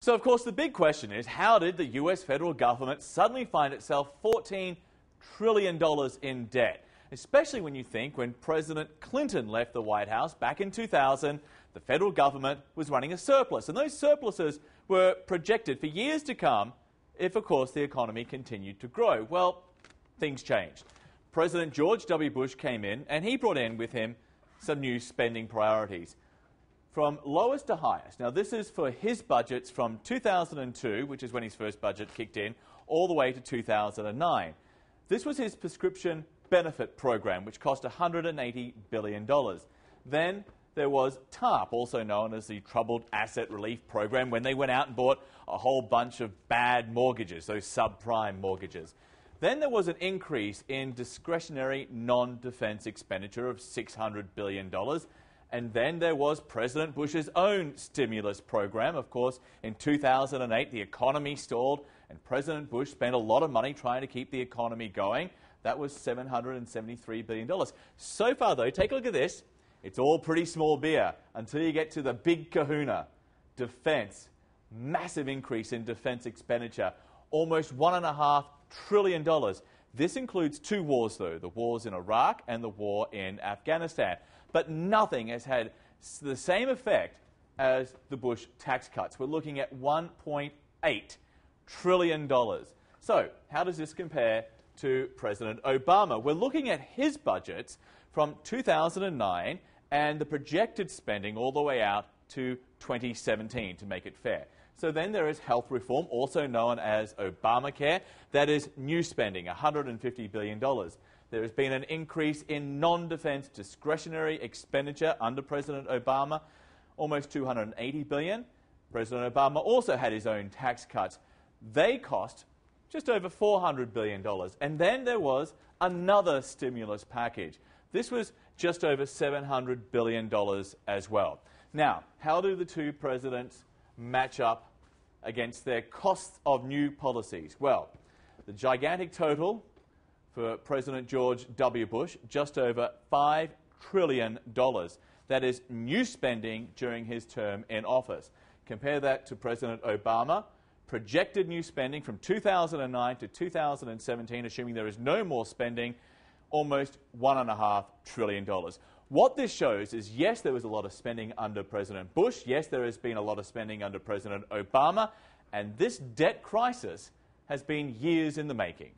So, of course, the big question is, how did the US federal government suddenly find itself $14 trillion in debt? Especially when you think when President Clinton left the White House back in 2000, the federal government was running a surplus. And those surpluses were projected for years to come if, of course, the economy continued to grow. Well, things changed. President George W. Bush came in, and he brought in with him some new spending priorities, from lowest to highest. Now, this is for his budgets from 2002, which is when his first budget kicked in, all the way to 2009. This was his prescription benefit program, which cost $180 billion. Then there was TARP, also known as the Troubled Asset Relief Program, when they went out and bought a whole bunch of bad mortgages, those subprime mortgages. Then there was an increase in discretionary non-defense expenditure of $600 billion. And then there was President Bush's own stimulus program. Of course, in 2008, the economy stalled, and President Bush spent a lot of money trying to keep the economy going. That was $773 billion. So far, though, take a look at this. It's all pretty small beer until you get to the big kahuna, defense. Massive increase in defense expenditure, almost $1.5 trillion. This includes two wars, though, the wars in Iraq and the war in Afghanistan. But nothing has had the same effect as the Bush tax cuts. We're looking at $1.8 trillion. So how does this compare to President Obama? We're looking at his budgets from 2009 and the projected spending all the way out to 2017 to make it fair. So then there is health reform, also known as Obamacare. That is new spending, $150 billion. There has been an increase in non-defense discretionary expenditure under President Obama, almost $280 billion. President Obama also had his own tax cuts. They cost just over $400 billion. And then there was another stimulus package. This was just over $700 billion as well. Now, how do the two presidents match up against their costs of new policies? Well, the gigantic total for President George W. Bush, just over $5 trillion. That is new spending during his term in office. Compare that to President Obama. Projected new spending from 2009 to 2017, assuming there is no more spending, almost $1.5 trillion. What this shows is, yes, there was a lot of spending under President Bush. Yes, there has been a lot of spending under President Obama. And this debt crisis has been years in the making.